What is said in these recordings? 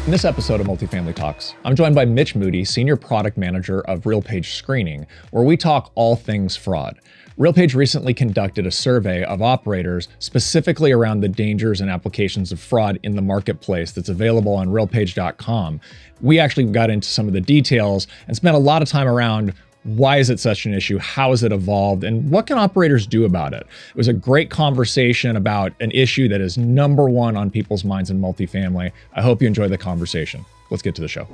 In this episode of Multifamily Talks, I'm joined by Mitch Moody, Senior Product Manager of RealPage Screening, where we talk all things fraud. RealPage recently conducted a survey of operators specifically around the dangers and applications of fraud in the marketplace that's available on realpage.com. We actually got into some of the details and spent a lot of time around why is it such an issue, how has it evolved, and what can operators do about it? It was a great conversation about an issue that is number one on people's minds in multifamily. I hope you enjoy the conversation. Let's get to the show.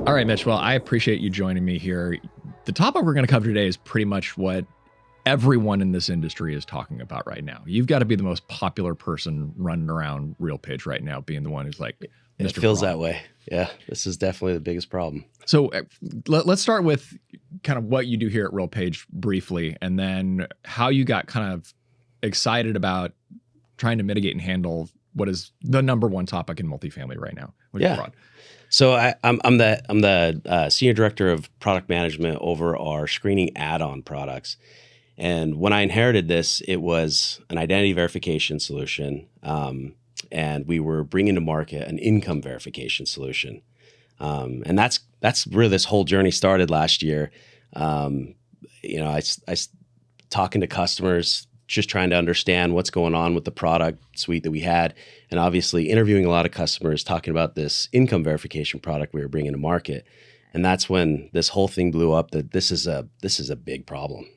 All right, Mitch, well, I appreciate you joining me here. The topic we're going to cover today is pretty much what everyone in this industry is talking about right now. You've got to be the most popular person running around RealPage right now, being the one who's like, Mr. It feels Fraud. that way. Yeah, this is definitely the biggest problem. So let's start with kind of what you do here at RealPage briefly, and then how you got kind of excited about trying to mitigate and handle what is the number one topic in multifamily right now, which is fraud. So I'm the senior director of product management over our screening add-on products. And when I inherited this, it was an identity verification solution. And we were bringing to market an income verification solution. And that's where this whole journey started last year. I talking to customers, just trying to understand what's going on with the product suite that we had, and obviously interviewing a lot of customers, talking about this income verification product we were bringing to market. And that's when this whole thing blew up. That this is a big problem.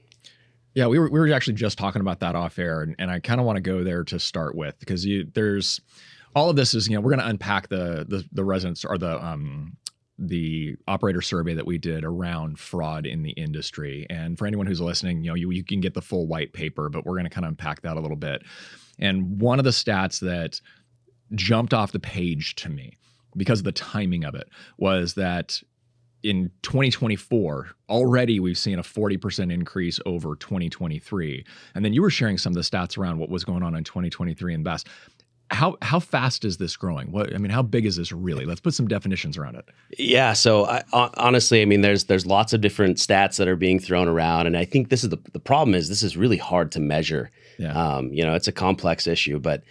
Yeah, we were actually just talking about that off air, and I kind of want to go there to start with, because there's all of this is, we're going to unpack the residents or the operator survey that we did around fraud in the industry. And for anyone who's listening, you can get the full white paper, but we're going to kind of unpack that a little bit. And one of the stats that jumped off the page to me because of the timing of it was that in 2024, already we've seen a 40% increase over 2023. And then you were sharing some of the stats around what was going on in 2023 and best. How fast is this growing? How big is this really? Let's put some definitions around it. Yeah. So honestly, there's lots of different stats that are being thrown around. And I think this is the problem is this is really hard to measure. Yeah. It's a complex issue, but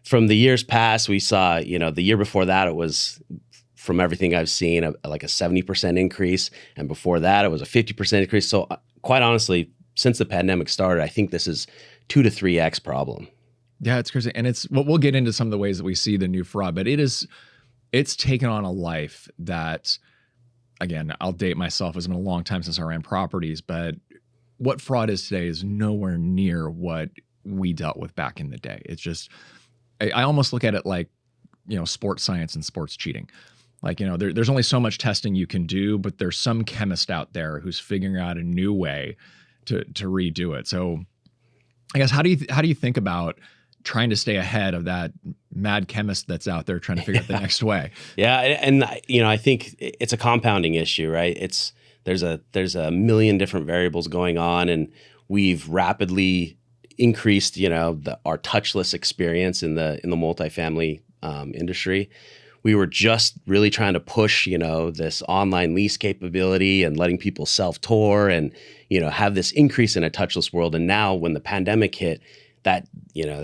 from the years past, we saw, the year before that, it was, from everything I've seen, like a 70% increase. And before that, it was a 50% increase. So quite honestly, since the pandemic started, I think this is 2 to 3x problem. Yeah, it's crazy. And we'll get into some of the ways that we see the new fraud, but it's taken on a life that, again, I'll date myself. It's been a long time since I ran properties, but what fraud is today is nowhere near what we dealt with back in the day. It's just, I almost look at it like, sports science and sports cheating. Like, there's only so much testing you can do, but there's some chemist out there who's figuring out a new way to redo it. So I guess, how do you think about trying to stay ahead of that mad chemist that's out there trying to figure out the next way? Yeah. And I think it's a compounding issue, right? There's a million different variables going on, and we've rapidly increased, our touchless experience in the multifamily industry. We were just really trying to push, this online lease capability and letting people self-tour and, have this increase in a touchless world. And now when the pandemic hit, that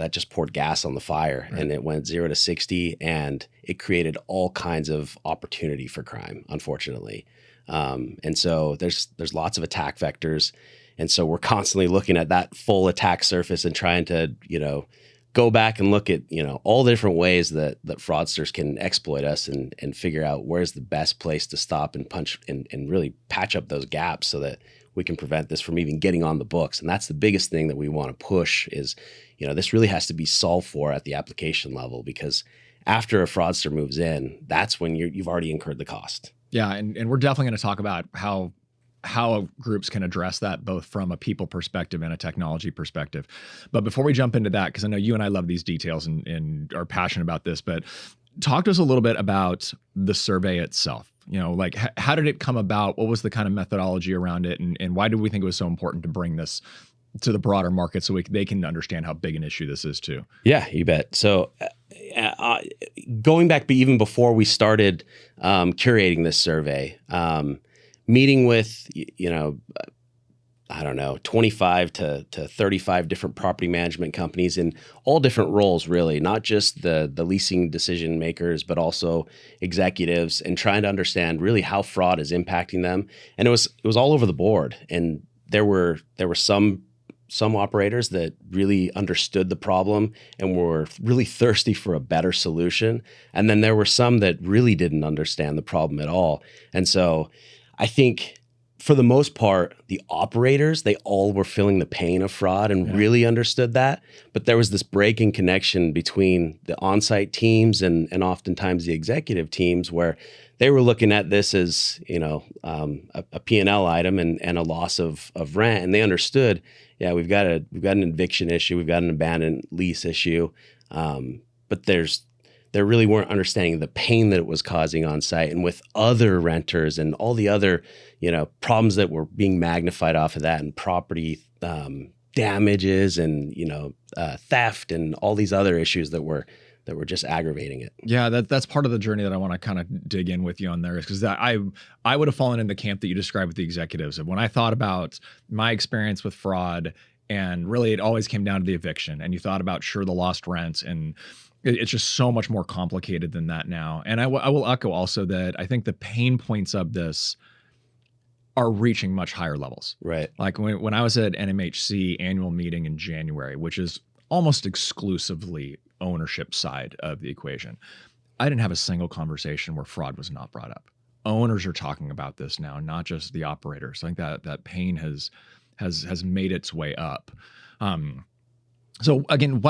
just poured gas on the fire, right. And it went 0 to 60, and it created all kinds of opportunity for crime, unfortunately. And so there's lots of attack vectors. And so we're constantly looking at that full attack surface and trying to, go back and look at, all the different ways that fraudsters can exploit us and figure out where's the best place to stop and punch and really patch up those gaps so that we can prevent this from even getting on the books. And that's the biggest thing that we want to push is, this really has to be solved for at the application level, because after a fraudster moves in, that's when you've already incurred the cost. Yeah. And we're definitely going to talk about how groups can address that, both from a people perspective and a technology perspective. But before we jump into that, because I know you and I love these details and are passionate about this, but talk to us a little bit about the survey itself. Like how did it come about? What was the kind of methodology around it? And why did we think it was so important to bring this to the broader market so they can understand how big an issue this is too? Yeah, you bet. So going back even before we started curating this survey, meeting with, I don't know, 25 to 35 different property management companies in all different roles, really, not just the leasing decision makers, but also executives, and trying to understand really how fraud is impacting them. And it was all over the board. And there were some operators that really understood the problem and were really thirsty for a better solution. And then there were some that really didn't understand the problem at all. And so I think, for the most part, the operators, they all were feeling the pain of fraud and really understood that. But there was this breaking connection between the on-site teams and oftentimes the executive teams, where they were looking at this as, a P&L item and a loss of rent. And they understood, we've got an eviction issue, we've got an abandoned lease issue. But they really weren't understanding the pain that it was causing on site, and with other renters and all the other, problems that were being magnified off of that, and property damages and, theft and all these other issues that were just aggravating it. Yeah, that's part of the journey that I want to kind of dig in with you on there, is because I would have fallen in the camp that you described with the executives. And when I thought about my experience with fraud, and really it always came down to the eviction, and you thought about, sure, the lost rent, and it's just so much more complicated than that now. And I will echo also that I think the pain points of this are reaching much higher levels. Right. Like when I was at NMHC annual meeting in January, which is almost exclusively ownership side of the equation, I didn't have a single conversation where fraud was not brought up. Owners are talking about this now, not just the operators. I think that pain has made its way up. So again,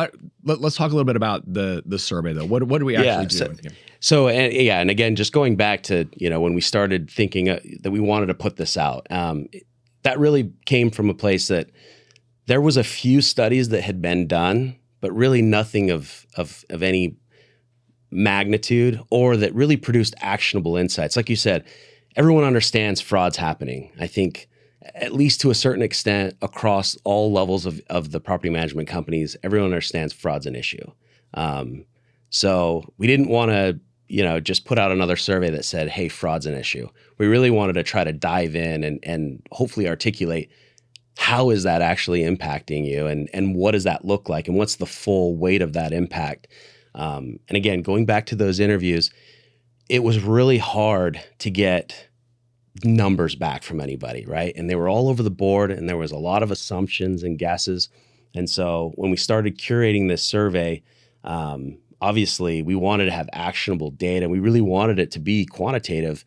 let's talk a little bit about the survey though. What do we actually do? And again, just going back to, when we started thinking that we wanted to put this out, that really came from a place that there was a few studies that had been done, but really nothing of any magnitude, or that really produced actionable insights. Like you said, everyone understands fraud's happening. I think, at least to a certain extent, across all levels of the property management companies, everyone understands fraud's an issue. So we didn't want to, just put out another survey that said, hey, fraud's an issue. We really wanted to try to dive in and hopefully articulate, how is that actually impacting you, and what does that look like, and what's the full weight of that impact? And again, going back to those interviews, it was really hard to get numbers back from anybody, right? And they were all over the board, and there was a lot of assumptions and guesses. And so when we started curating this survey, obviously we wanted to have actionable data. We really wanted it to be quantitative,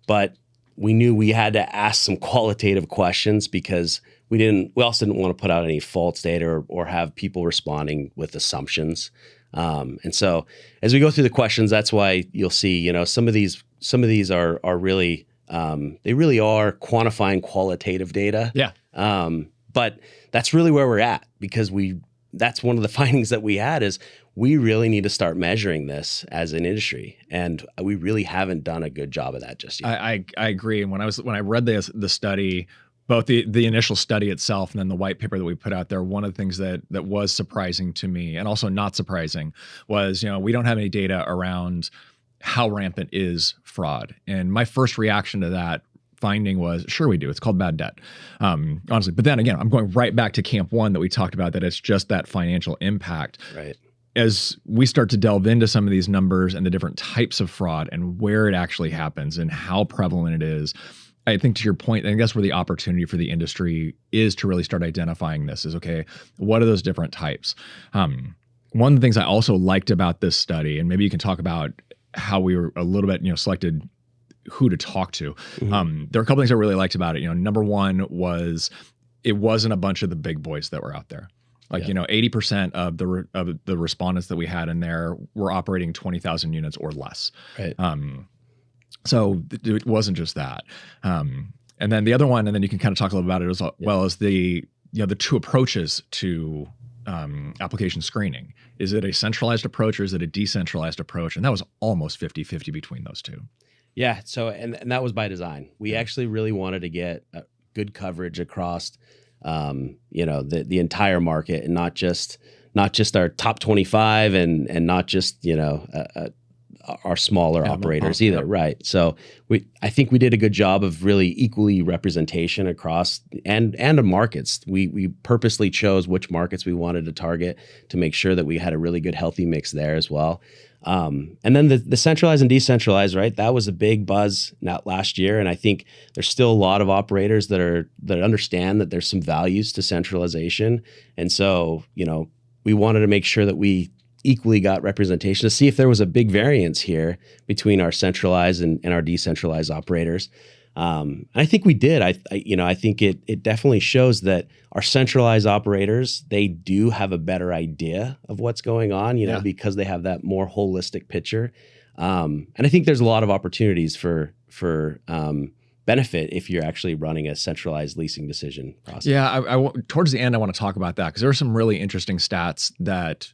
but we knew we had to ask some qualitative questions, because we also didn't want to put out any false data or have people responding with assumptions. And so as we go through the questions, that's why you'll see, some of these are really, they really are quantifying qualitative data. Yeah. But that's really where we're at, because that's one of the findings that we had, is we really need to start measuring this as an industry. And we really haven't done a good job of that just yet. I agree. And when I read the study, both the initial study itself and then the white paper that we put out there, one of the things that was surprising to me, and also not surprising, was, we don't have any data around how rampant is fraud. And my first reaction to that finding was, sure we do. It's called bad debt, honestly. But then again, I'm going right back to camp one that we talked about, that it's just that financial impact. Right. As we start to delve into some of these numbers and the different types of fraud and where it actually happens and how prevalent it is, I think, to your point, I think that's where the opportunity for the industry is, to really start identifying this, is, okay, what are those different types? One of the things I also liked about this study, and maybe you can talk about how we were a little bit, selected who to talk to. Mm-hmm. There are a couple things I really liked about it. Number one was, it wasn't a bunch of the big boys that were out there. Like, 80% of the respondents that we had in there were operating 20,000 units or less. Right. So it wasn't just that. And then the other one, and then you can kind of talk a little about it as well, as the two approaches to application screening. Is it a centralized approach, or is it a decentralized approach? And that was almost 50-50 between those two. Yeah. So, and that was by design. We actually really wanted to get good coverage across, the entire market, and not just our top 25, and not just, our smaller Yeah, operators yeah. either, right? So I think we did a good job of really equally representation across and the markets. We purposely chose which markets we wanted to target to make sure that we had a really good healthy mix there as well. And then the centralized and decentralized, right? That was a big buzz not last year, and I think there's still a lot of operators that understand that there's some values to centralization, and so we wanted to make sure that we equally got representation to see if there was a big variance here between our centralized and our decentralized operators. And I think we did. I think it definitely shows that our centralized operators, they do have a better idea of what's going on, because they have that more holistic picture. And I think there's a lot of opportunities for benefit if you're actually running a centralized leasing decision process. Yeah, towards the end, I want to talk about that because there are some really interesting stats that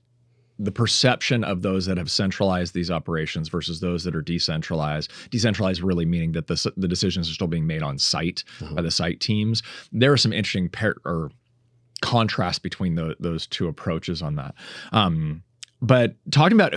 the perception of those that have centralized these operations versus those that are decentralized really meaning that the decisions are still being made on site by the site teams. There are some interesting contrast between those two approaches on that. But talking about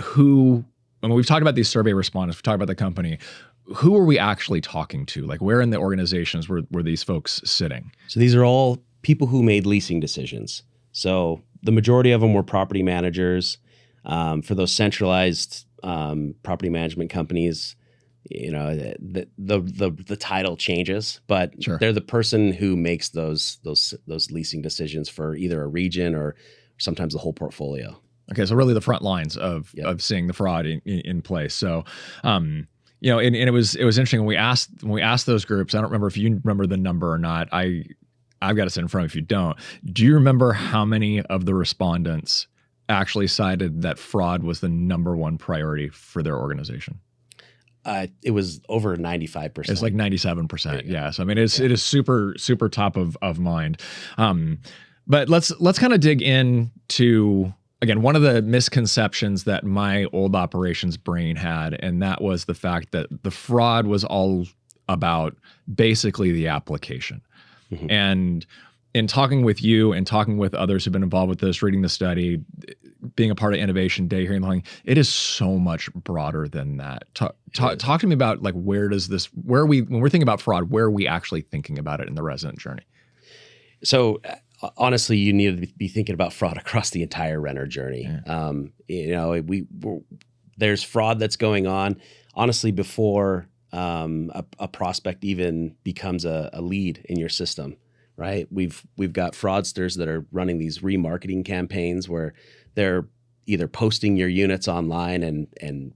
we've talked about these survey respondents, we've talked about the company, who are we actually talking to? Like where in the organizations were these folks sitting? So these are all people who made leasing decisions. So the majority of them were property managers. For those centralized property management companies, the title changes, but Sure. They're the person who makes those leasing decisions for either a region or sometimes the whole portfolio. Okay, so really the front lines of seeing the fraud in place. So, and it was interesting when we asked those groups. I don't remember if you remember the number or not. I've got it in front of you if you don't. Do you remember how many of the respondents actually cited that fraud was the number one priority for their organization? It was over 95%. It's like 97%. Yeah. So I mean, it is super, super top of mind. But let's kind of dig into, again, one of the misconceptions that my old operations brain had, and that was the fact that the fraud was all about basically the application. Mm-hmm. And in talking with you and talking with others who've been involved with this, reading the study, being a part of Innovation Day, hearing the whole thing, it is so much broader than that. Talk to me about like when we're thinking about fraud, where are we actually thinking about it in the resident journey? So honestly, you need to be thinking about fraud across the entire renter journey. Yeah. There's fraud that's going on, honestly, before a prospect even becomes a lead in your system. Right, we've got fraudsters that are running these remarketing campaigns where they're either posting your units online and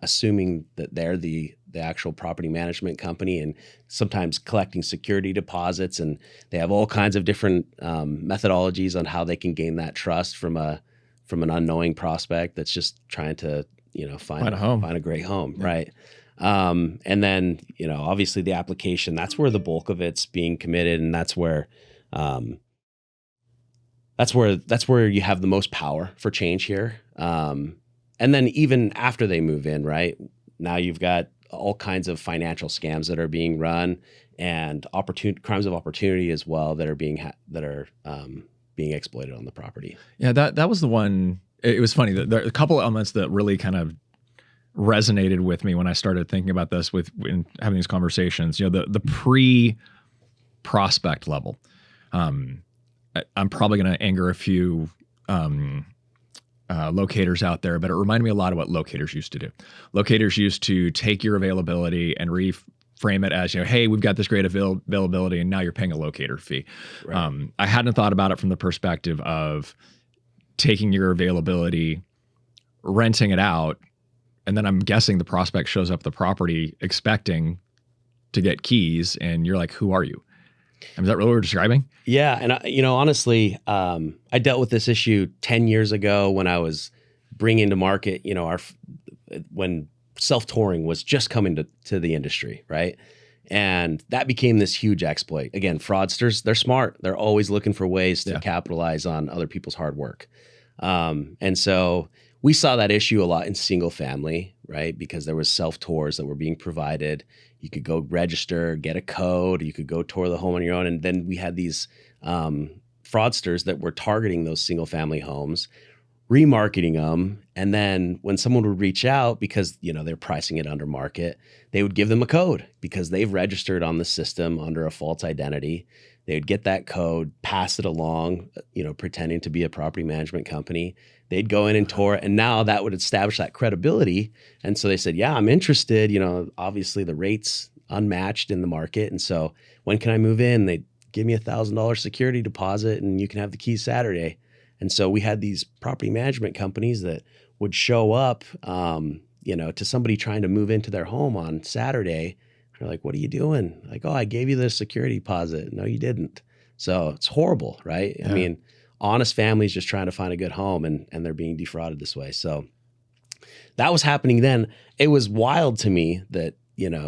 assuming that they're the actual property management company, and sometimes collecting security deposits, and they have all kinds of different methodologies on how they can gain that trust from an unknowing prospect that's just trying to find a great home, yeah. Right. And then, obviously the application, that's where the bulk of it's being committed. And that's where you have the most power for change here. And then even after they move in, right now, you've got all kinds of financial scams that are being run and crimes of opportunity as well that are being exploited on the property. Yeah. That was the one. It was funny that there are a couple of elements that really kind of resonated with me when I started thinking about this in having these conversations. The pre-prospect level. I'm probably going to anger a few locators out there, but it reminded me a lot of what locators used to do. Locators used to take your availability and reframe it as, hey, we've got this great availability, and now you're paying a locator fee. Right. I hadn't thought about it from the perspective of taking your availability, renting it out, and then I'm guessing the prospect shows up at the property expecting to get keys, and you're like, who are you? Is that really what we're describing? Yeah. And, honestly, I dealt with this issue 10 years ago when I was bringing to market, when self-touring was just coming to the industry, right? And that became this huge exploit. Again, fraudsters, they're smart. They're always looking for ways to capitalize on other people's hard work. And so we saw that issue a lot in single family, right? Because there was self-tours that were being provided. You could go register, get a code, you could go tour the home on your own. And then we had these fraudsters that were targeting those single family homes, remarketing them. And then when someone would reach out because, they're pricing it under market, they would give them a code because they've registered on the system under a false identity. They would get that code, pass it along, pretending to be a property management company. They'd go in and tour it. And now that would establish that credibility. And so they said, yeah, I'm interested. Obviously the rate's unmatched in the market. And so when can I move in? They'd give me $1,000 security deposit and you can have the keys Saturday. And so we had these property management companies that would show up, to somebody trying to move into their home on Saturday. They're like, what are you doing? Like, oh, I gave you the security deposit. No, you didn't. So it's horrible, right? Yeah. I mean, honest families just trying to find a good home and they're being defrauded this way. So that was happening then. It was wild to me that,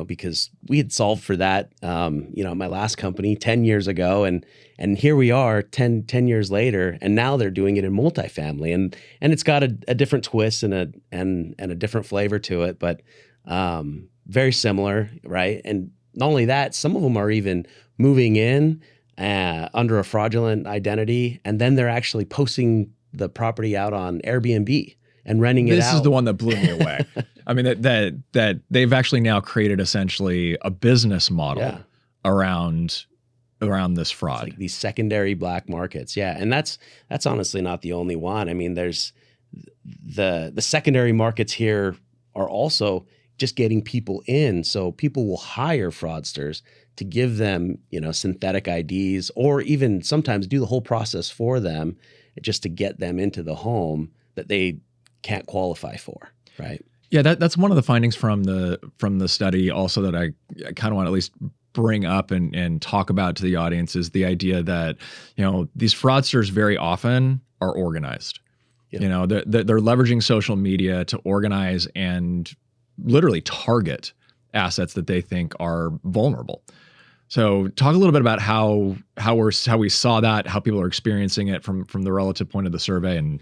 because we had solved for that, my last company 10 years ago. And here we are 10 years later, and now they're doing it in multifamily. And it's got a different twist and a different flavor to it, but very similar, right? And not only that, some of them are even moving in under a fraudulent identity, and then they're actually posting the property out on Airbnb and renting it out. This is the one that blew me away. I mean, that they've actually now created essentially a business model around this fraud. It's like these secondary black markets. Yeah. And that's honestly not the only one. I mean, there's the secondary markets here are also just getting people in. So people will hire fraudsters to give them, synthetic IDs, or even sometimes do the whole process for them just to get them into the home that they can't qualify for, right? Yeah, that's one of the findings from the study also that I kind of want to at least bring up and talk about to the audience is the idea that, these fraudsters very often are organized. Yep. They're leveraging social media to organize and literally target assets that they think are vulnerable. So talk a little bit about how we saw that, how people are experiencing it from the relative point of the survey. And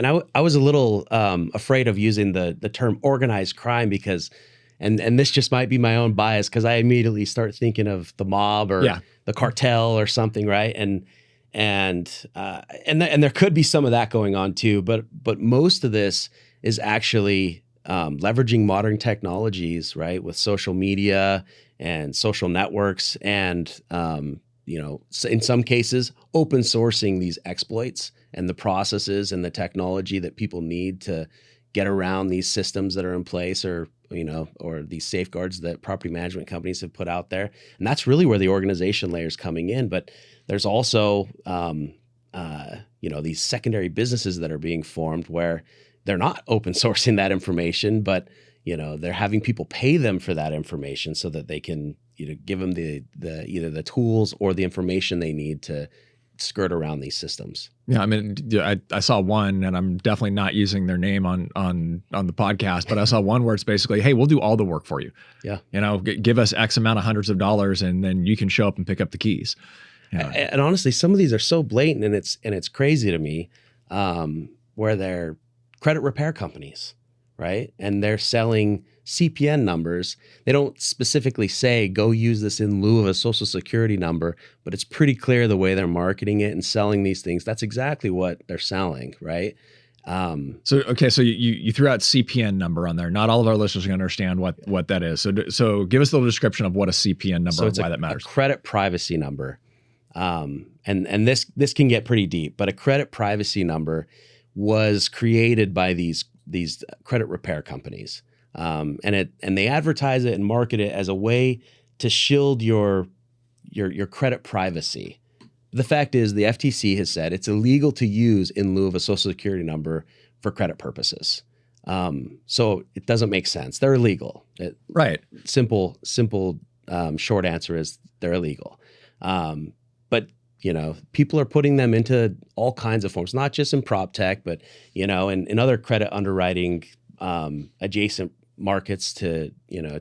I was a little afraid of using the term organized crime because, and this just might be my own bias because I immediately start thinking of the mob or the cartel or something, right? And there could be some of that going on too, but most of this is actually leveraging modern technologies, right, with social media and social networks, and in some cases, open sourcing these exploits and the processes and the technology that people need to get around these systems that are in place, or these safeguards that property management companies have put out there. And that's really where the organization layer is coming in. But there's also these secondary businesses that are being formed where they're not open sourcing that information, but they're having people pay them for that information so that they can give them the either the tools or the information they need to skirt around these systems. Yeah, I mean, I saw one, and I'm definitely not using their name on the podcast, but I saw one where it's basically, hey, we'll do all the work for you. Yeah, give us X amount of hundreds of dollars, and then you can show up and pick up the keys. And honestly, some of these are so blatant, and it's crazy to me, where they're credit repair companies, right? And they're selling CPN numbers. They don't specifically say, go use this in lieu of a social security number, but it's pretty clear the way they're marketing it and selling these things. That's exactly what they're selling, right? So you threw out CPN number on there. Not all of our listeners are going to understand what that is. So give us a little description of what a CPN number and why that matters. A credit privacy number. And this can get pretty deep, but a credit privacy number was created by these credit repair companies. And they advertise it and market it as a way to shield your credit privacy. The fact is, the FTC has said it's illegal to use in lieu of a social security number for credit purposes. So it doesn't make sense. They're illegal. Right. Simple, short answer is they're illegal. But people are putting them into all kinds of forms, not just in prop tech, but in other credit underwriting adjacent markets to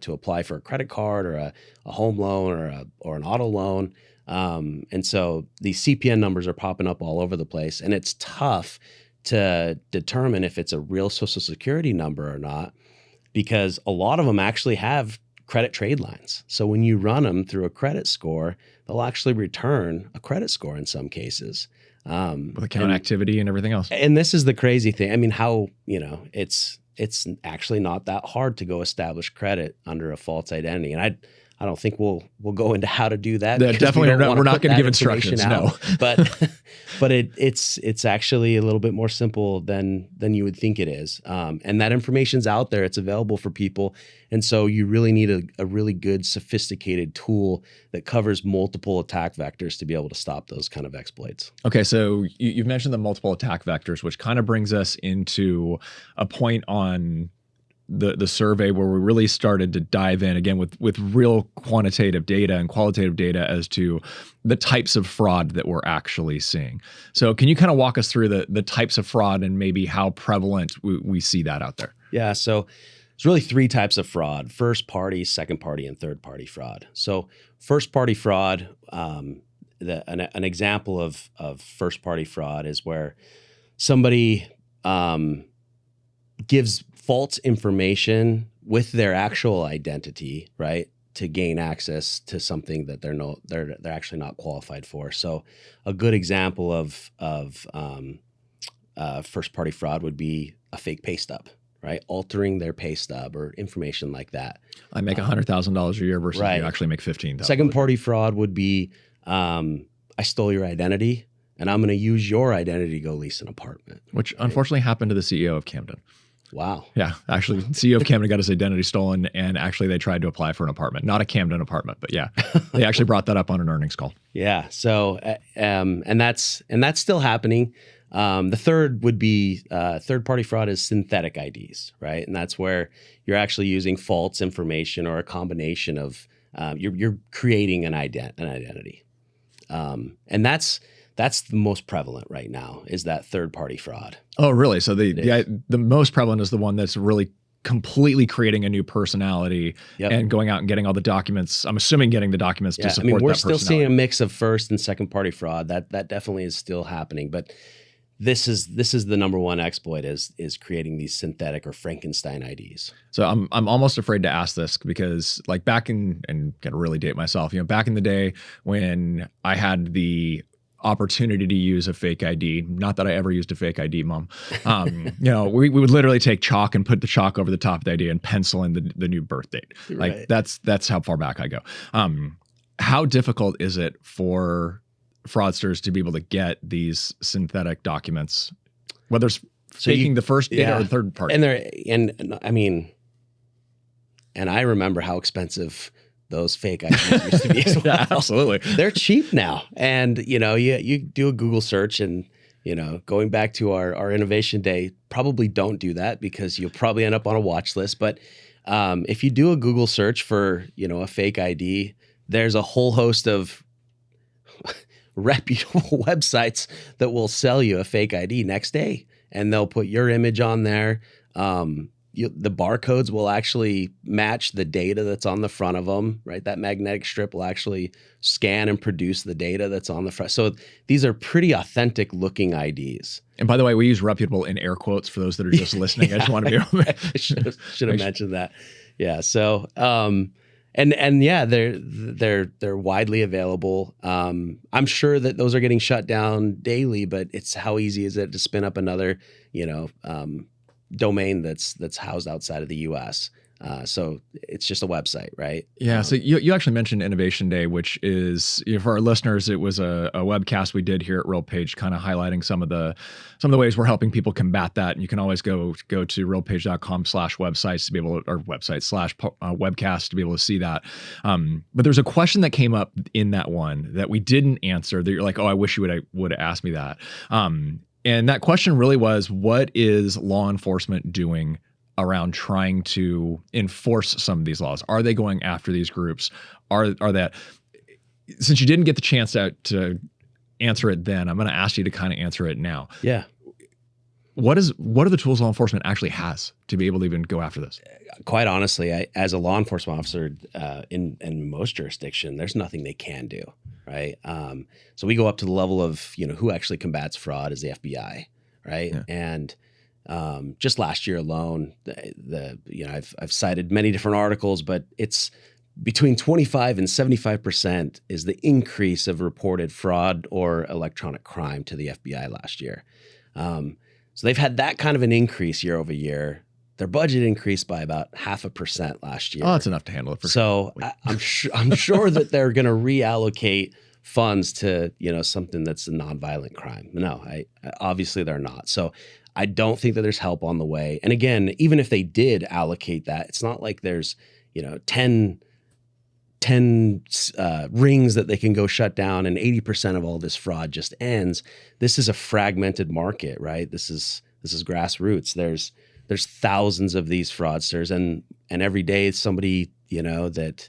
apply for a credit card or a home loan or an auto loan. And so these CPN numbers are popping up all over the place, and it's tough to determine if it's a real social security number or not, because a lot of them actually have credit trade lines. So when you run them through a credit score, they'll actually return a credit score in some cases. With account activity and everything else. And this is the crazy thing. I mean, it's actually not that hard to go establish credit under a false identity. And I don't think we'll go into how to do that. Definitely, we're not going to give instructions. No, but it's actually a little bit more simple than you would think it is. And that information's out there. It's available for people. And so you really need a really good, sophisticated tool that covers multiple attack vectors to be able to stop those kind of exploits. Okay, so you've mentioned the multiple attack vectors, which kind of brings us into a point on the survey where we really started to dive in again with real quantitative data and qualitative data as to the types of fraud that we're actually seeing. So can you kind of walk us through the types of fraud and maybe how prevalent we see that out there? Yeah, so there's really three types of fraud: first party, second party, and third party fraud. So first party fraud, an example of first party fraud is where somebody gives false information with their actual identity, right, to gain access to something that they're actually not qualified for. So a good example of first party fraud would be a fake pay stub, right? Altering their pay stub or information like that. I make $100,000 a year versus right. You actually make $15,000. Second party fraud would be I stole your identity and I'm going to use your identity to go lease an apartment. Which unfortunately happened to the CEO of Camden. Wow. Yeah, actually, CEO of Camden got his identity stolen, and actually they tried to apply for an apartment. Not a Camden apartment, but yeah, they actually brought that up on an earnings call. Yeah. So, and that's still happening. The third would be third-party fraud is synthetic IDs, right? And that's where you're actually using false information or a combination of you're creating an identity, and that's the most prevalent right now is that third-party fraud. Oh, really? So the most prevalent is the one that's really completely creating a new personality and going out and getting all the documents. I'm assuming getting the documents to support that personality. We're still seeing a mix of first and second-party fraud. That definitely is still happening, but this is the number one exploit is creating these synthetic or Frankenstein IDs. So I'm almost afraid to ask this because like back in, and gonna really date myself, back in the day when I had the opportunity to use a fake ID. Not that I ever used a fake ID, Mom. We would literally take chalk and put the chalk over the top of the ID and pencil in the new birth date. Like right. That's how far back I go. How difficult is it for fraudsters to be able to get these synthetic documents, whether it's faking the first data or third party? And I remember how expensive those fake IDs used to be as well. Yeah, absolutely. They're cheap now. And, you do a Google search and, going back to our innovation day, probably don't do that because you'll probably end up on a watch list. But if you do a Google search for, a fake ID, there's a whole host of reputable websites that will sell you a fake ID next day. And they'll put your image on there. The barcodes will actually match the data that's on the front of them, right? That magnetic strip will actually scan and produce the data that's on the front. So these are pretty authentic looking IDs. And by the way, we use reputable in air quotes for those that are just listening. Yeah. I just want to be able to should have mentioned that. Yeah. So, and yeah, they're widely available. I'm sure that those are getting shut down daily, but it's how easy is it to spin up another, domain that's housed outside of the US. So it's just a website, right? Yeah. So you actually mentioned Innovation Day, which is, for our listeners, it was a webcast we did here at RealPage, kind of highlighting some of the ways we're helping people combat that. And you can always go to realpage.com/websites to be able to, or website/webcast to be able to see that. But there's a question that came up in that one that we didn't answer that you're like, oh, I wish you would have asked me that. And that question really was, what is law enforcement doing around trying to enforce some of these laws? Are they going after these groups? Are that, since you didn't get the chance to answer it then, I'm going to ask you to kind of answer it now. Yeah. What are the tools law enforcement actually has to be able to even go after this? Quite honestly, as a law enforcement officer in most jurisdiction, there's nothing they can do, right? So we go up to the level of who actually combats fraud is the FBI, right? Yeah. And just last year alone, I've cited many different articles, but it's between 25 and 75% is the increase of reported fraud or electronic crime to the FBI last year. So they've had that kind of an increase year over year. Their budget increased by about 0.5% last year. Oh, that's enough to handle it for sure. So I'm sure that they're going to reallocate funds to, something that's a nonviolent crime. No, obviously they're not. So I don't think that there's help on the way. And again, even if they did allocate that, it's not like there's, 10 rings that they can go shut down and 80% of all this fraud just ends. This is a fragmented market, right? This is grassroots. There's thousands of these fraudsters, and every day it's somebody, that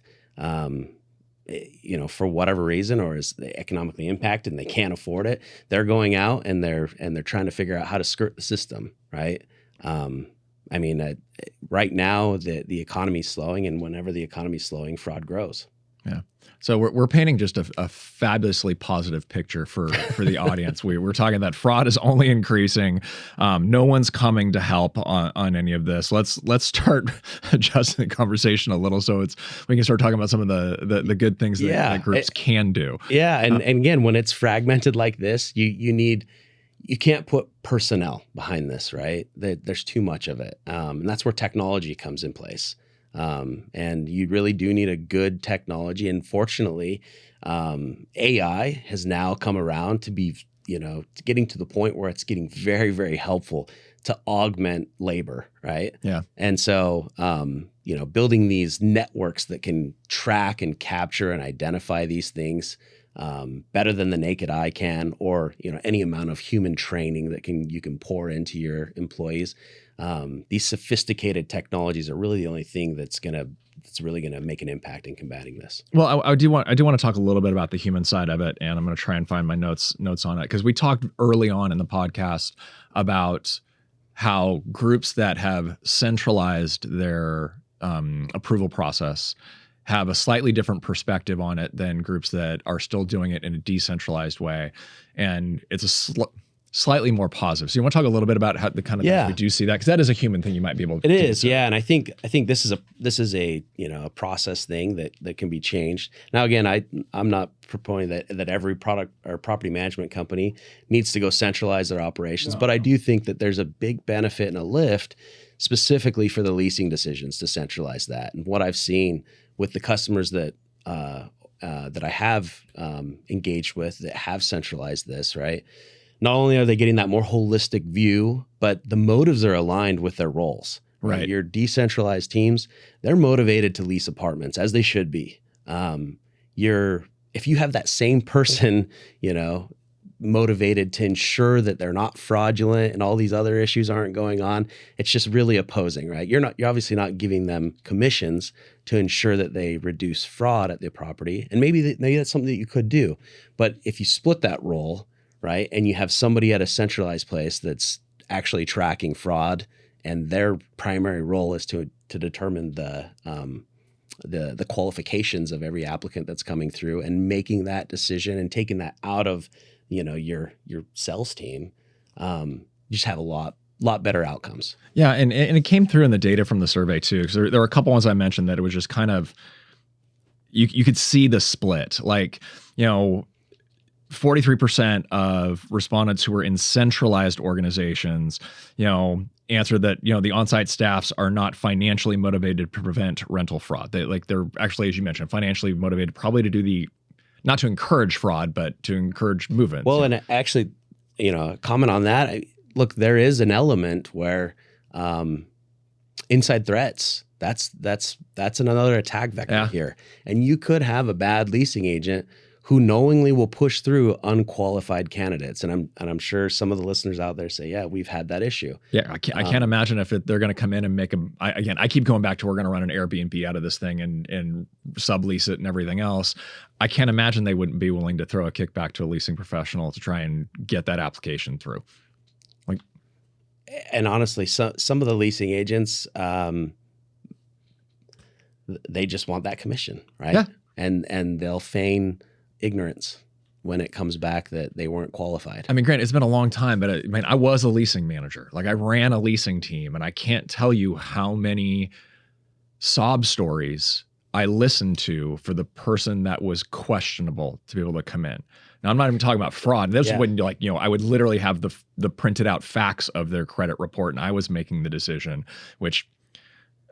for whatever reason or is economically impacted and they can't afford it, they're going out and they're trying to figure out how to skirt the system, right? Right now the economy's slowing, and whenever the economy's slowing, fraud grows. Yeah. So we're painting just a fabulously positive picture for the audience. We're talking that fraud is only increasing. No one's coming to help on any of this. Let's start adjusting the conversation a little so we can start talking about some of the good things that groups can do. Yeah, and again, when it's fragmented like this, you can't put personnel behind this, right? There's too much of it, and that's where technology comes in place. And you really do need a good technology. And fortunately, AI has now come around to be, getting to the point where it's getting very, very helpful to augment labor, right? Yeah. And so, building these networks that can track and capture and identify these things better than the naked eye can, or any amount of human training that you can pour into your employees. These sophisticated technologies are really the only thing that's really gonna make an impact in combating this. Well, I do want to talk a little bit about the human side of it, and I'm going to try and find my notes on it, because we talked early on in the podcast about how groups that have centralized their approval process have a slightly different perspective on it than groups that are still doing it in a decentralized way, and it's a slightly more positive. So you want to talk a little bit about how the kind of things we do see that, because that is a human thing you might be able to do. It is, yeah. And I think this is a a process thing that can be changed. Now again, I'm not proposing that every product or property management company needs to go centralize their operations, but I do think that there's a big benefit and a lift specifically for the leasing decisions to centralize that. And what I've seen with the customers that I have engaged with that have centralized this, right? Not only are they getting that more holistic view, but the motives are aligned with their roles. Right. Your decentralized teams, they're motivated to lease apartments, as they should be. If you have that same person, motivated to ensure that they're not fraudulent and all these other issues aren't going on, it's just really opposing, right? You're obviously not giving them commissions to ensure that they reduce fraud at the property. And maybe that's something that you could do. But if you split that role, right, and you have somebody at a centralized place that's actually tracking fraud, and their primary role is to determine the qualifications of every applicant that's coming through and making that decision and taking that out of your sales team, you just have a lot better outcomes. Yeah, and it came through in the data from the survey too, because there were a couple ones I mentioned that it was just kind of you could see the split, like 43% of respondents who were in centralized organizations, answered that, the on-site staffs are not financially motivated to prevent rental fraud. They're actually, as you mentioned, financially motivated probably to do not to encourage fraud, but to encourage movement. Well, and actually, comment on that. Look, there is an element where inside threats, that's another attack vector here. And you could have a bad leasing agent who knowingly will push through unqualified candidates. And I'm sure some of the listeners out there say, yeah, we've had that issue. Yeah, I can't imagine if they're going to come in and make I keep going back to we're going to run an Airbnb out of this thing and sublease it and everything else. I can't imagine they wouldn't be willing to throw a kickback to a leasing professional to try and get that application through. And honestly, some of the leasing agents, they just want that commission, right? Yeah. And they'll feign ignorance when it comes back that they weren't qualified. I mean, granted, it's been a long time, but I was a leasing manager. I ran a leasing team, and I can't tell you how many sob stories I listened to for the person that was questionable to be able to come in. Now, I'm not even talking about fraud. This is when I would literally have the printed out facts of their credit report, and I was making the decision, which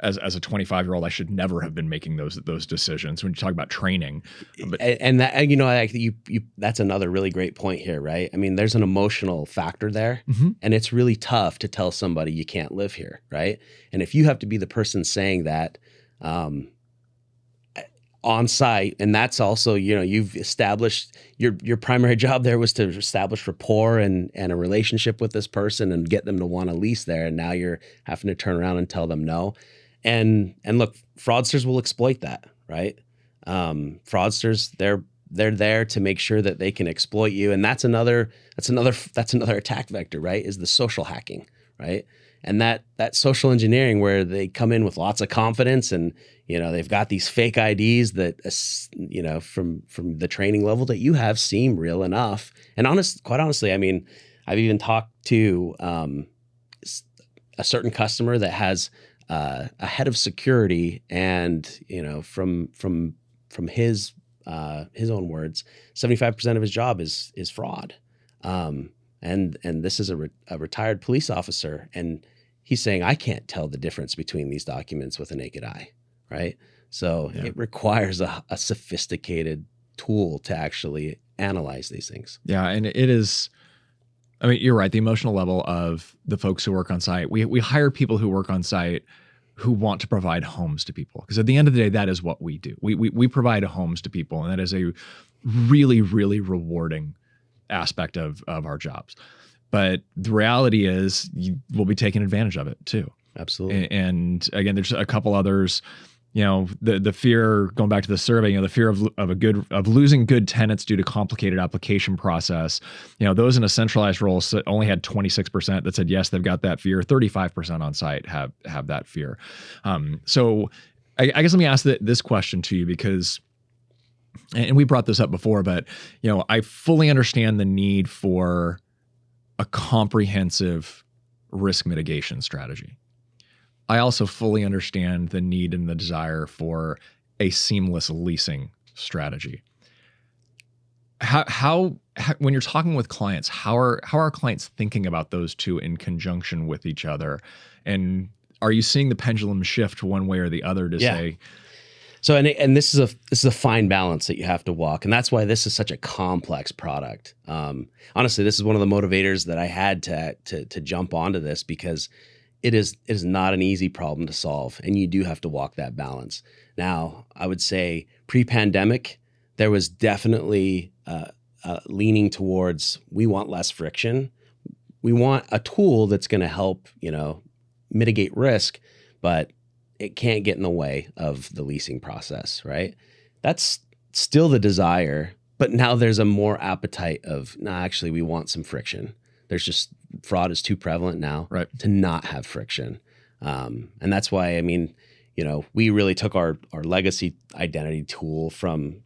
as a 25-year-old, I should never have been making those decisions when you talk about training. But, and that, you that's another really great point here, right? I mean, there's an emotional factor there, and it's really tough to tell somebody you can't live here, right? And if you have to be the person saying that on site, and that's also, you've established your primary job there was to establish rapport and a relationship with this person and get them to want to lease there. And now you're having to turn around and tell them no. And look, fraudsters will exploit that, right? Fraudsters, they're there to make sure that they can exploit you. And that's another attack vector, right? Is the social hacking, right? And that social engineering where they come in with lots of confidence and, they've got these fake IDs that, from the training level that you have seem real enough. And quite honestly, I mean, I've even talked to a certain customer that has a head of security, and from his own words, 75% of his job is fraud, and this is a retired police officer, and he's saying I can't tell the difference between these documents with a naked eye, right? So it requires a sophisticated tool to actually analyze these things. Yeah, and it is. I mean, you're right. The emotional level of the folks who work on site. We hire people who work on site who want to provide homes to people, because at the end of the day, that is what we do. We provide homes to people, and that is a really, really rewarding aspect of our jobs. But the reality is, you will be taking advantage of it too. Absolutely. And again, there's a couple others. The fear, going back to the survey, the fear of losing good tenants due to complicated application process. Those in a centralized role only had 26% that said yes, they've got that fear. 35% on site have that fear. So I guess let me ask this question to you, because, and we brought this up before, but I fully understand the need for a comprehensive risk mitigation strategy. I also fully understand the need and the desire for a seamless leasing strategy. How when you're talking with clients, how are clients thinking about those two in conjunction with each other? And are you seeing the pendulum shift one way or the other to say? So, and this is a fine balance that you have to walk, and that's why this is such a complex product. Honestly, this is one of the motivators that I had to jump onto this, because it is not an easy problem to solve, and you do have to walk that balance. Now, I would say pre-pandemic, there was definitely leaning towards, we want less friction. We want a tool that's going to help, mitigate risk, but it can't get in the way of the leasing process, right? That's still the desire, but now there's a more appetite of, actually, we want some friction. There's just, fraud is too prevalent now to not have friction. And that's why, I mean, we really took our legacy identity tool from,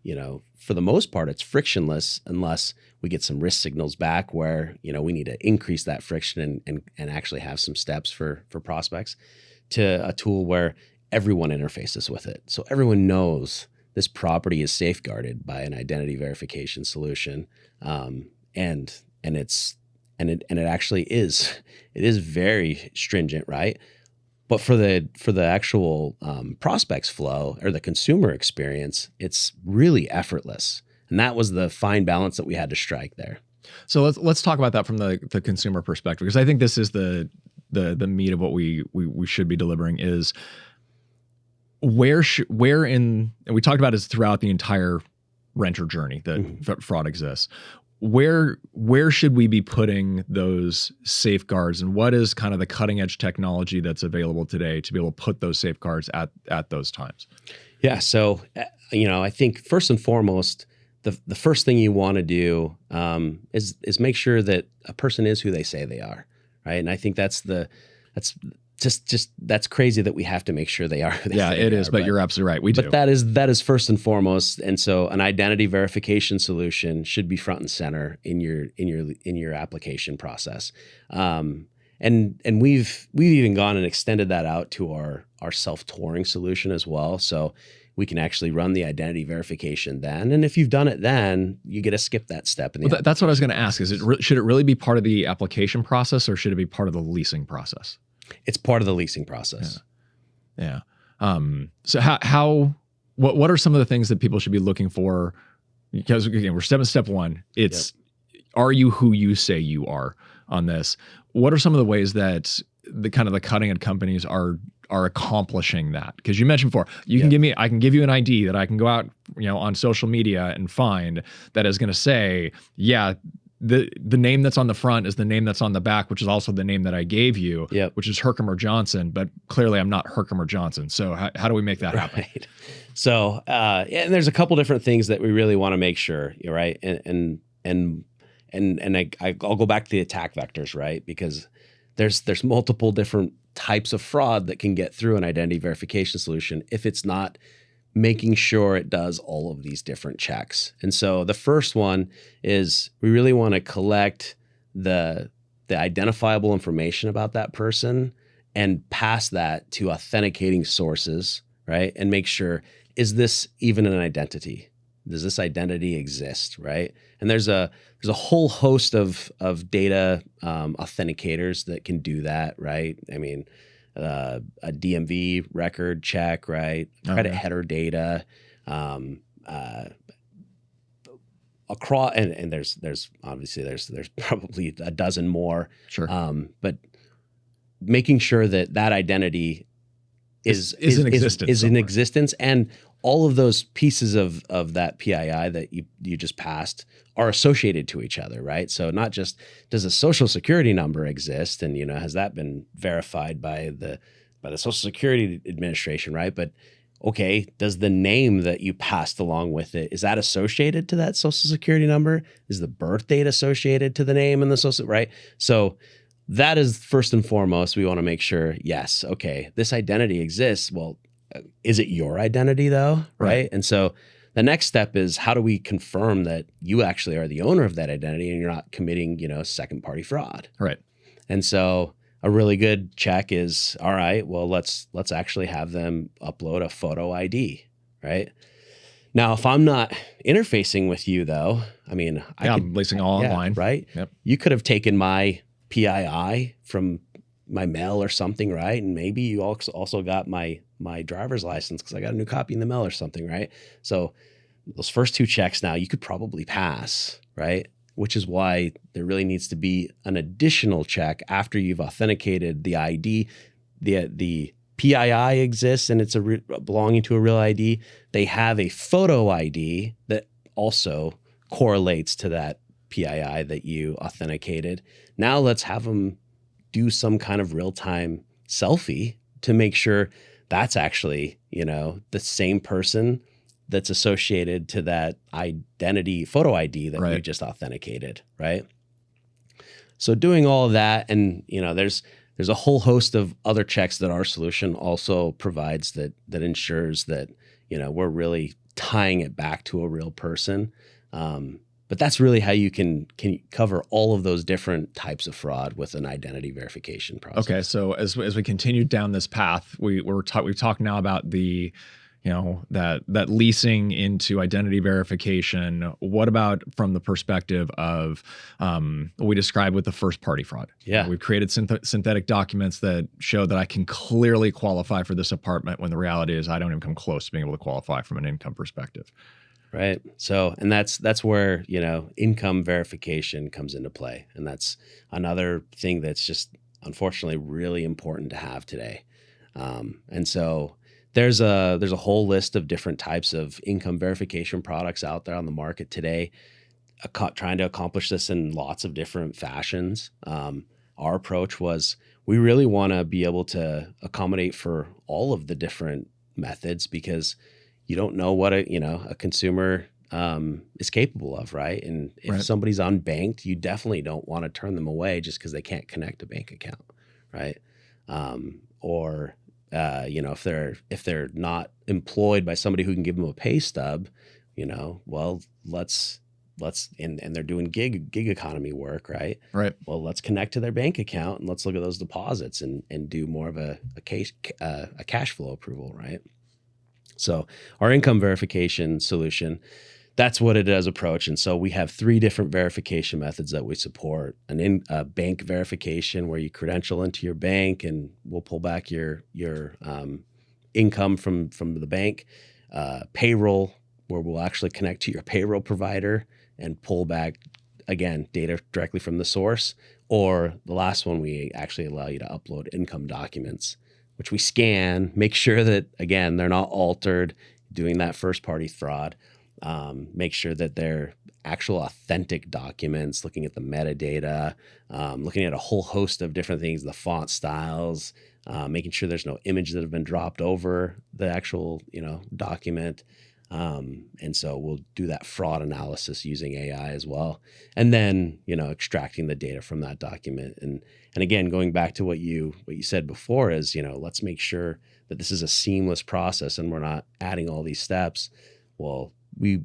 for the most part, it's frictionless unless we get some risk signals back where, we need to increase that friction and actually have some steps for prospects, to a tool where everyone interfaces with it. So everyone knows this property is safeguarded by an identity verification solution. And it actually is. It is very stringent, right? But for the actual prospects flow or the consumer experience, it's really effortless. And that was the fine balance that we had to strike there. So let's talk about that from the consumer perspective, because I think this is the meat of what we should be delivering is where in, and we talked about this throughout the entire renter journey that fraud exists. Where should we be putting those safeguards, and what is kind of the cutting edge technology that's available today to be able to put those safeguards at those times? Yeah. So, I think first and foremost, the first thing you want to do is make sure that a person is who they say they are, right? And I think that's crazy that we have to make sure they are who they say they are. Yeah, it is, but you're absolutely right. We do. But that is first and foremost. And so an identity verification solution should be front and center in your application process. And we've even gone and extended that out to our our self-touring solution as well. So we can actually run the identity verification then. And if you've done it then, you get to skip that step. Well, that's what I was going to ask. Should it really be part of the application process, or should it be part of the leasing process? It's part of the leasing process. Yeah. So what are some of the things that people should be looking for? Because again, we're step one. It's, are you who you say you are on this? What are some of the ways that the kind of the cutting edge companies are accomplishing that? Because you mentioned before, I can give you an ID that I can go out, on social media and find that is going to say, the name that's on the front is the name that's on the back, which is also the name that I gave you, which is Herkimer Johnson. But clearly I'm not Herkimer Johnson. So how do we make that happen? Right. So, and there's a couple different things that we really want to make sure, right? And I'll go back to the attack vectors, right? Because there's multiple different types of fraud that can get through an identity verification solution if it's not making sure it does all of these different checks. And so the first one is we really want to collect the identifiable information about that person and pass that to authenticating sources, right? And make sure, is this even an identity? Does this identity exist, right? And there's a whole host of data authenticators that can do that, right? I mean, a DMV record check, right? Credit header data, across, and there's obviously there's probably a dozen more. Sure. But making sure that identity is in existence, and all of those pieces of that PII that you just passed are associated to each other, right? So not just does a social security number exist, and has that been verified by the Social Security Administration, right? But okay, does the name that you passed along with it, is that associated to that social security number? Is the birth date associated to the name and the social, right? So that is first and foremost, we want to make sure, yes, okay, this identity exists. Well, is it your identity though, right? And so the next step is, how do we confirm that you actually are the owner of that identity and you're not committing, second party fraud? Right. And so a really good check is, all right, well, let's actually have them upload a photo ID, right? Now, if I'm not interfacing with you though, I mean, I'm leasing all online, right? Yep. You could have taken my PII from my mail or something, right? And maybe you also got my driver's license because I got a new copy in the mail or something, right? So those first two checks now you could probably pass, right? Which is why there really needs to be an additional check after you've authenticated the ID. The PII exists and it's belonging to a real ID. They have a photo ID that also correlates to that PII that you authenticated. Now let's have them do some kind of real-time selfie to make sure that's actually, the same person that's associated to that identity, photo ID that you just authenticated, right? So doing all of that, and there's a whole host of other checks that our solution also provides that ensures that we're really tying it back to a real person. But that's really how you can cover all of those different types of fraud with an identity verification process. Okay, so as we continue down this path, we've talked now about the, that leasing into identity verification. What about from the perspective of what we described with the first party fraud? Yeah, we've created synthetic documents that show that I can clearly qualify for this apartment when the reality is I don't even come close to being able to qualify from an income perspective. Right. So, and that's where, income verification comes into play. And that's another thing that's just unfortunately really important to have today. And so there's a whole list of different types of income verification products out there on the market today, trying to accomplish this in lots of different fashions. Our approach was, we really want to be able to accommodate for all of the different methods, because you don't know what a consumer is capable of, right? And if somebody's unbanked, you definitely don't want to turn them away just because they can't connect a bank account, right? Or if they're not employed by somebody who can give them a pay stub, well, let's and they're doing gig economy work, right? Right. Well, let's connect to their bank account and let's look at those deposits and do more of a cash flow approval, right? So our income verification solution, that's what it does approach. And so we have 3 different verification methods that we support. A bank verification where you credential into your bank and we'll pull back your income from the bank. Payroll, where we'll actually connect to your payroll provider and pull back, again, data directly from the source. Or the last one, we actually allow you to upload income documents, which we scan, make sure that, again, they're not altered, doing that first party fraud. Make sure that they're actual authentic documents, looking at the metadata, looking at a whole host of different things, the font styles, making sure there's no image that have been dropped over the actual, document. And so we'll do that fraud analysis using AI as well. And then, extracting the data from that document. And again, going back to what you said before is, let's make sure that this is a seamless process and we're not adding all these steps. Well, we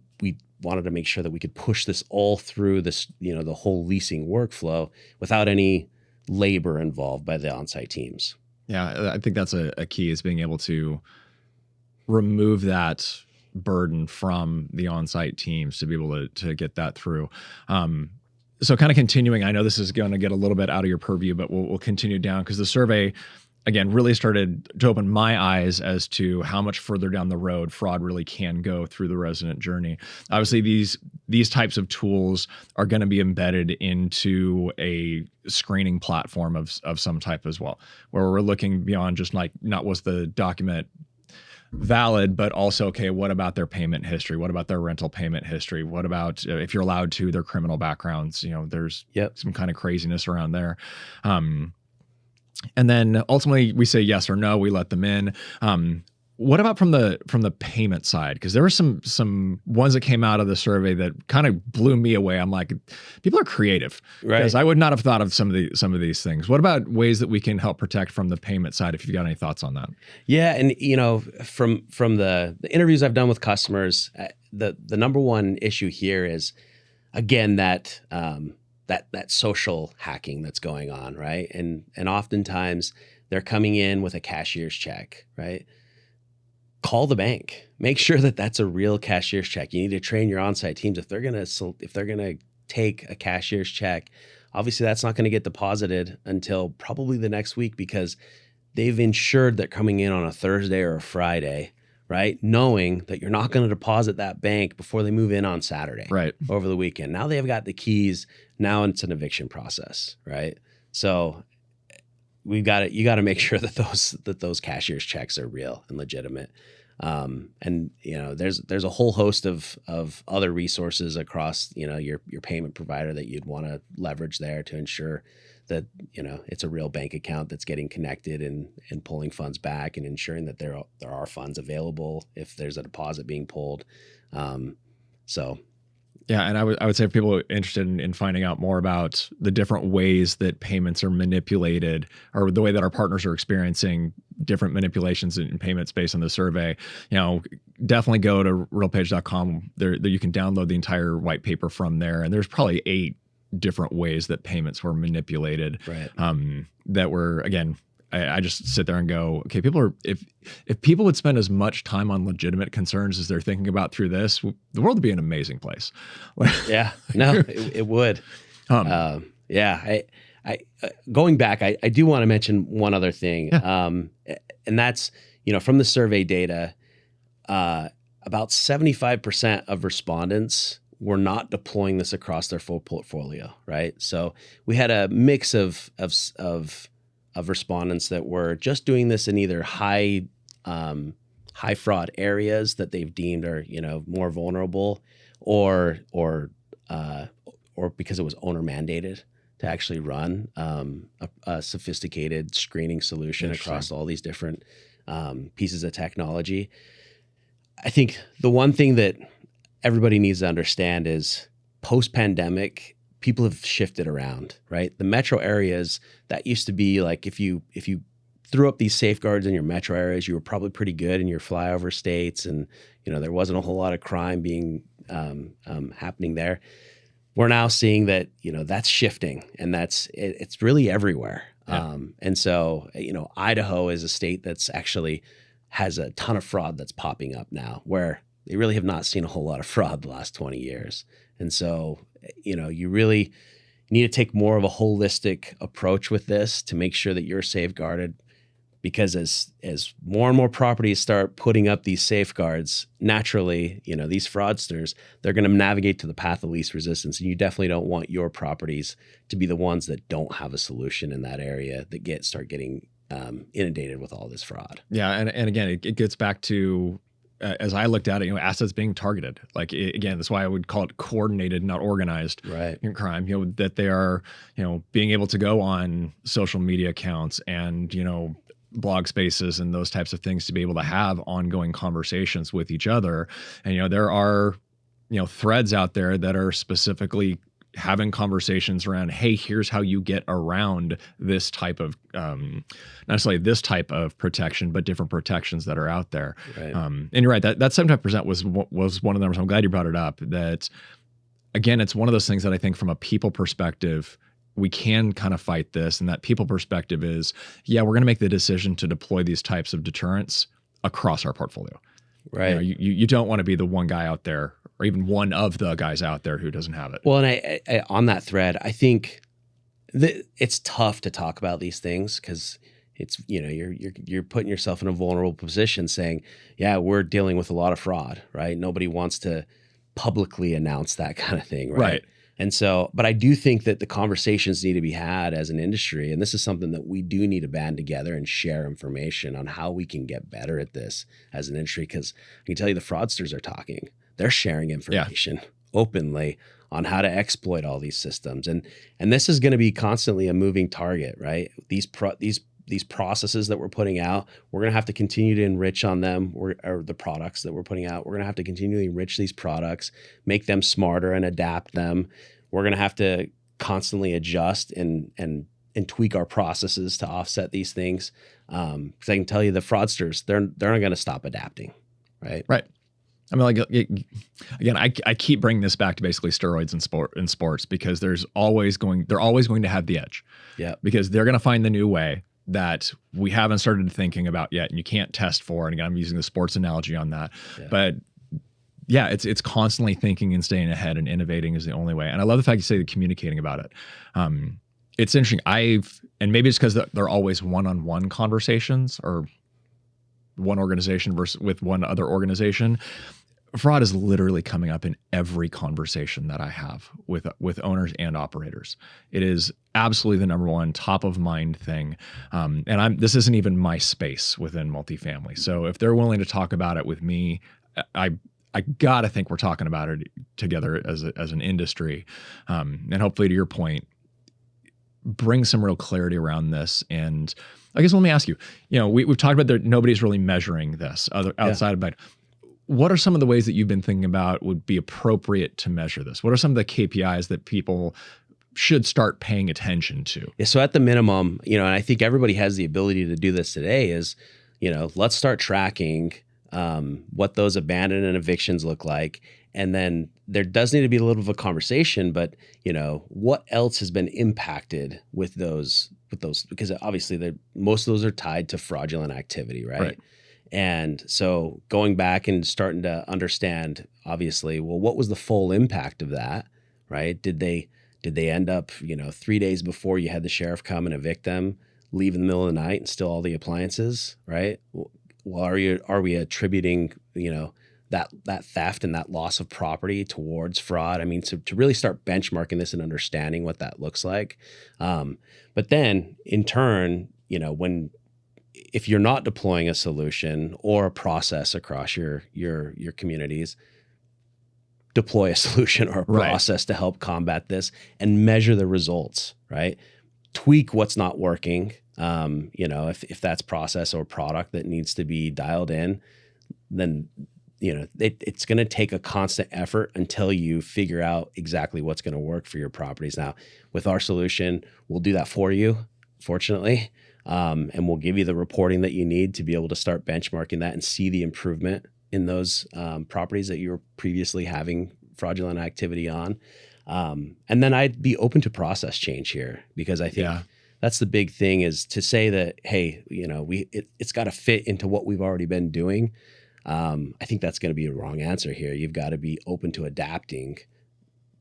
wanted to make sure that we could push this all through this, the whole leasing workflow without any labor involved by the on-site teams. Yeah, I think that's a key, is being able to remove that burden from the on-site teams to be able to get that through. So kind of continuing, I know this is going to get a little bit out of your purview, but we'll continue down, because the survey, again, really started to open my eyes as to how much further down the road fraud really can go through the resident journey. Obviously, these types of tools are going to be embedded into a screening platform of some type as well, where we're looking beyond just like, not was the document valid, but also, okay, what about their payment history? What about their rental payment history? What about, if you're allowed to, their criminal backgrounds? There's some kind of craziness around there. And then ultimately we say yes or no, we let them in. What about from the payment side? Because there were some ones that came out of the survey that kind of blew me away. I'm like, people are creative, right? Because I would not have thought of some of these things. What about ways that we can help protect from the payment side, if you've got any thoughts on that? Yeah, and from the interviews I've done with customers, the number one issue here is, again, that social hacking that's going on, right? And oftentimes they're coming in with a cashier's check, right? Call the bank. Make sure that that's a real cashier's check. You need to train your on-site teams if they're gonna take a cashier's check. Obviously, that's not going to get deposited until probably the next week, because they've ensured they're coming in on a Thursday or a Friday, right? Knowing that you're not going to deposit that bank before they move in on Saturday, right, over the weekend. Now they've got the keys. Now it's an eviction process, right? So you got to make sure that those cashier's checks are real and legitimate. And there's a whole host of other resources across your payment provider that you'd want to leverage there to ensure that it's a real bank account that's getting connected and pulling funds back, and ensuring that there are funds available if there's a deposit being pulled. Yeah, and I would say, if people are interested in finding out more about the different ways that payments are manipulated, or the way that our partners are experiencing different manipulations in payments based on the survey, definitely go to realpage.com. There you can download the entire white paper from there, and there's probably 8 different ways that payments were manipulated. Right. That were, again, I just sit there and go, okay, if people would spend as much time on legitimate concerns as they're thinking about through this, the world would be an amazing place. Yeah, no, it would. I going back, I do want to mention one other thing. Yeah. And that's, from the survey data, about 75% of respondents were not deploying this across their full portfolio, right? So we had a mix of respondents that were just doing this in either high fraud areas that they've deemed are more vulnerable, or because it was owner mandated to actually run a sophisticated screening solution across all these different pieces of technology. I think the one thing that everybody needs to understand is, post-pandemic, people have shifted around, right? The metro areas, that used to be like, if you threw up these safeguards in your metro areas, you were probably pretty good in your flyover states, and there wasn't a whole lot of crime being happening there. We're now seeing that, that's shifting, and it's really everywhere. Yeah. And so, Idaho is a state that's actually has a ton of fraud that's popping up now, where they really have not seen a whole lot of fraud the last 20 years. And so, you really need to take more of a holistic approach with this to make sure that you're safeguarded. Because as more and more properties start putting up these safeguards, naturally, these fraudsters, they're going to navigate to the path of least resistance. And you definitely don't want your properties to be the ones that don't have a solution in that area that start getting inundated with all this fraud. Yeah, and again, it gets back to as I looked at it, assets being targeted. Like again, that's why I would call it coordinated, not organized, in crime. That they are, being able to go on social media accounts and blog spaces and those types of things to be able to have ongoing conversations with each other. And there are threads out there that are specifically having conversations around, hey, here's how you get around this type of not necessarily this type of protection, but different protections that are out there. Right. And you're right, that 75% was one of the numbers. I'm glad you brought it up. That again, it's one of those things that I think from a people perspective, we can kind of fight this. And that people perspective is, yeah, we're going to make the decision to deploy these types of deterrents across our portfolio. Right. You don't want to be the one guy out there, or even one of the guys out there who doesn't have it. Well, and I on that thread, I think that it's tough to talk about these things because it's, you're putting yourself in a vulnerable position saying, yeah, we're dealing with a lot of fraud, right? Nobody wants to publicly announce that kind of thing, right? And so, but I do think that the conversations need to be had as an industry. And this is something that we do need to band together and share information on how we can get better at this as an industry. Because I can tell you the fraudsters are talking. They're sharing information openly on how to exploit all these systems. And this is going to be constantly a moving target, right? These processes that we're putting out, we're going to have to continue to enrich on them, or the products that we're putting out. We're going to have to continually enrich these products, make them smarter and adapt them. We're going to have to constantly adjust and tweak our processes to offset these things. Because I can tell you the fraudsters, they're not going to stop adapting, right? Right. I mean, again, I keep bringing this back to basically steroids in sports because they're always going to have the edge. Yeah. Because they're going to find the new way that we haven't started thinking about yet, and you can't test for. And again, I'm using the sports analogy on that, but yeah, it's constantly thinking and staying ahead, and innovating is the only way. And I love the fact you say communicating about it. It's interesting. And maybe it's because they're always one-on-one conversations, or one organization versus with one other organization. Fraud is literally coming up in every conversation that I have with owners and operators. It is absolutely the number one top of mind thing. And this isn't even my space within multifamily. So if they're willing to talk about it with me, I gotta think we're talking about it together as an industry. And hopefully, to your point, bring some real clarity around this. And I guess let me ask you, we've talked about that nobody's really measuring this outside of, but what are some of the ways that you've been thinking about would be appropriate to measure this? What are some of the KPIs that people should start paying attention to? Yeah, so at the minimum, and I think everybody has the ability to do this today is, let's start tracking what those abandoned and evictions look like. And then there does need to be a little bit of a conversation, but what else has been impacted with those, because obviously most of those are tied to fraudulent activity, right? And so going back and starting to understand, obviously, well, what was the full impact of that, right? Did they end up, 3 days before you had the sheriff come and evict them, leave in the middle of the night and steal all the appliances, right? Well, are we attributing, that theft and that loss of property towards fraud? I mean, to really start benchmarking this and understanding what that looks like. But then in turn, if you're not deploying a solution or a process across your communities, deploy a solution or a process to help combat this and measure the results, right? Tweak what's not working. If that's process or product that needs to be dialed in, then, it's going to take a constant effort until you figure out exactly what's going to work for your properties. Now, with our solution, we'll do that for you, fortunately. And we'll give you the reporting that you need to be able to start benchmarking that and see the improvement in those properties that you were previously having fraudulent activity on. And then I'd be open to process change here, because I think that's the big thing, is to say that, hey, it's got to fit into what we've already been doing. I think that's going to be a wrong answer here. You've got to be open to adapting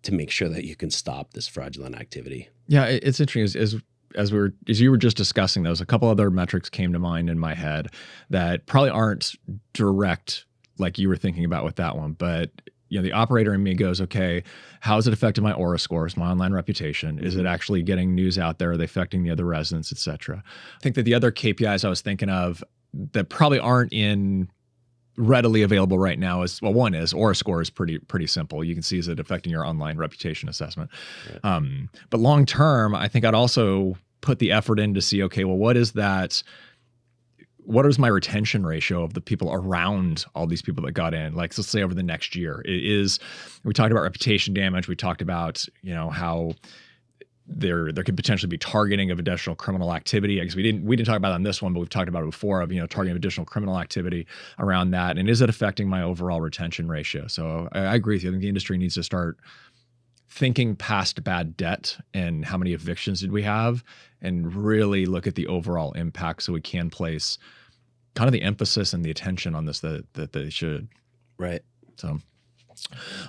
to make sure that you can stop this fraudulent activity. Yeah, it's interesting. As you were just discussing those, a couple other metrics came to mind in my head that probably aren't direct like you were thinking about with that one, but the operator in me goes, okay, how has it affected my Aura scores, my online reputation? Is it actually getting news out there? Are they affecting the other residents, et cetera? I think that the other KPIs I was thinking of that probably aren't readily available right now is, well, one is Aura score is pretty simple. You can see, is it affecting your online reputation assessment? Right. But long term, I think I'd also put the effort in to see, okay, well, what is my retention ratio of the people around all these people that got in? Like, let's say over the next year, we talked about reputation damage. We talked about, how there could potentially be targeting of additional criminal activity. I guess we didn't talk about it on this one, but we've talked about it before, of, targeting of additional criminal activity around that. And is it affecting my overall retention ratio? So I agree with you. I think the industry needs to start thinking past bad debt and how many evictions did we have, and really look at the overall impact, so we can place kind of the emphasis and the attention on this that they should. Right. So,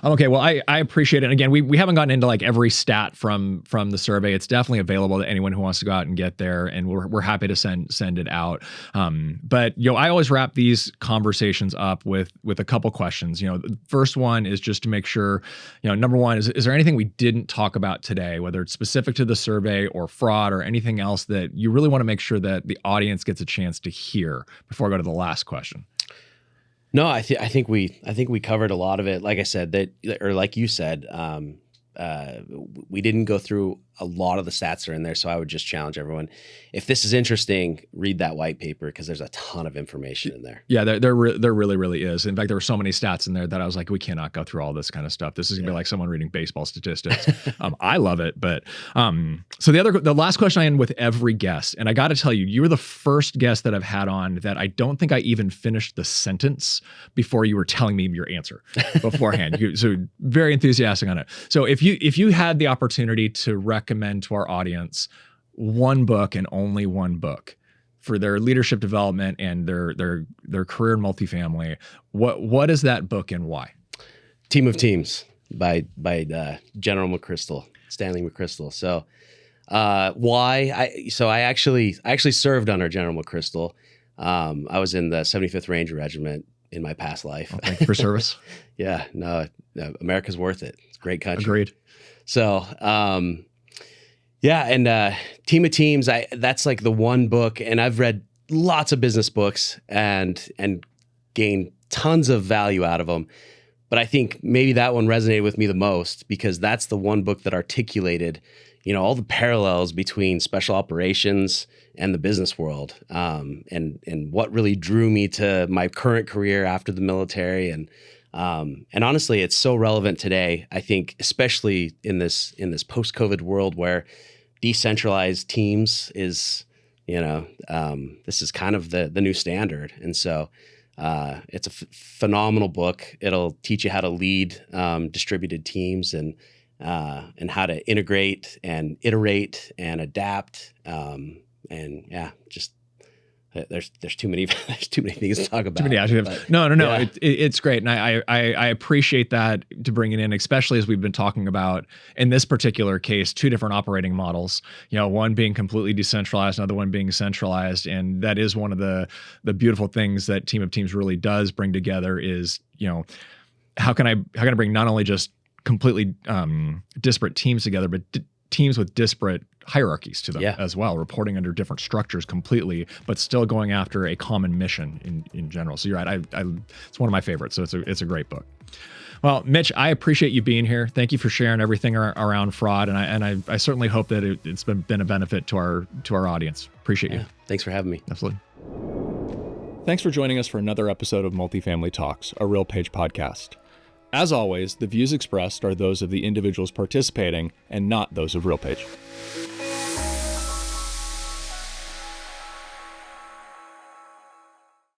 okay. Well, I appreciate it. And again, we haven't gotten into like every stat from the survey. It's definitely available to anyone who wants to go out and get there, and we're happy to send it out. But I always wrap these conversations up with a couple questions. The first one is just to make sure, number one, is there anything we didn't talk about today, whether it's specific to the survey or fraud or anything else that you really want to make sure that the audience gets a chance to hear before I go to the last question? No, I think we covered a lot of it. Like I said, or like you said, we didn't go through a lot of the stats that are in there. So I would just challenge everyone, if this is interesting, read that white paper, because there's a ton of information in there. Yeah, there really, really is. In fact, there were so many stats in there that I was like, we cannot go through all this kind of stuff. This is gonna be like someone reading baseball statistics. I love it. But so the last question I end with every guest, and I got to tell you, you were the first guest that I've had on that I don't think I even finished the sentence before you were telling me your answer beforehand. So very enthusiastic on it. So if you had the opportunity to recommend to our audience one book and only one book for their leadership development and their career in multifamily, what is that book and why? Team of Teams by General McChrystal, Stanley McChrystal. So why? I actually served under General McChrystal. I was in the 75th Ranger Regiment in my past life. Well, thank you for service. Yeah, no, America's worth it. It's a great country. Agreed. So, and Team of Teams, that's like the one book, and I've read lots of business books and gained tons of value out of them. But I think maybe that one resonated with me the most, because that's the one book that articulated, all the parallels between special operations and the business world, and what really drew me to my current career after the military. And honestly, it's so relevant today, I think, especially in this post-COVID world where decentralized teams is, this is kind of the new standard. And so it's a phenomenal book. It'll teach you how to lead distributed teams and how to integrate and iterate and adapt. There's too many things to talk about. Too many adjectives. No. Yeah. It's great, and I appreciate that to bring it in, especially as we've been talking about in this particular case, two different operating models. One being completely decentralized, another one being centralized, and that is one of the beautiful things that Team of Teams really does bring together. Is how can I bring not only just completely disparate teams together, but teams with disparate hierarchies to them as well, reporting under different structures completely, but still going after a common mission in general. So you're right. It's one of my favorites. So it's a great book. Well, Mitch, I appreciate you being here. Thank you for sharing everything around fraud. And I certainly hope that it's been a benefit to our audience. Appreciate you. Thanks for having me. Absolutely. Thanks for joining us for another episode of Multifamily Talks, a RealPage podcast. As always, the views expressed are those of the individuals participating and not those of RealPage.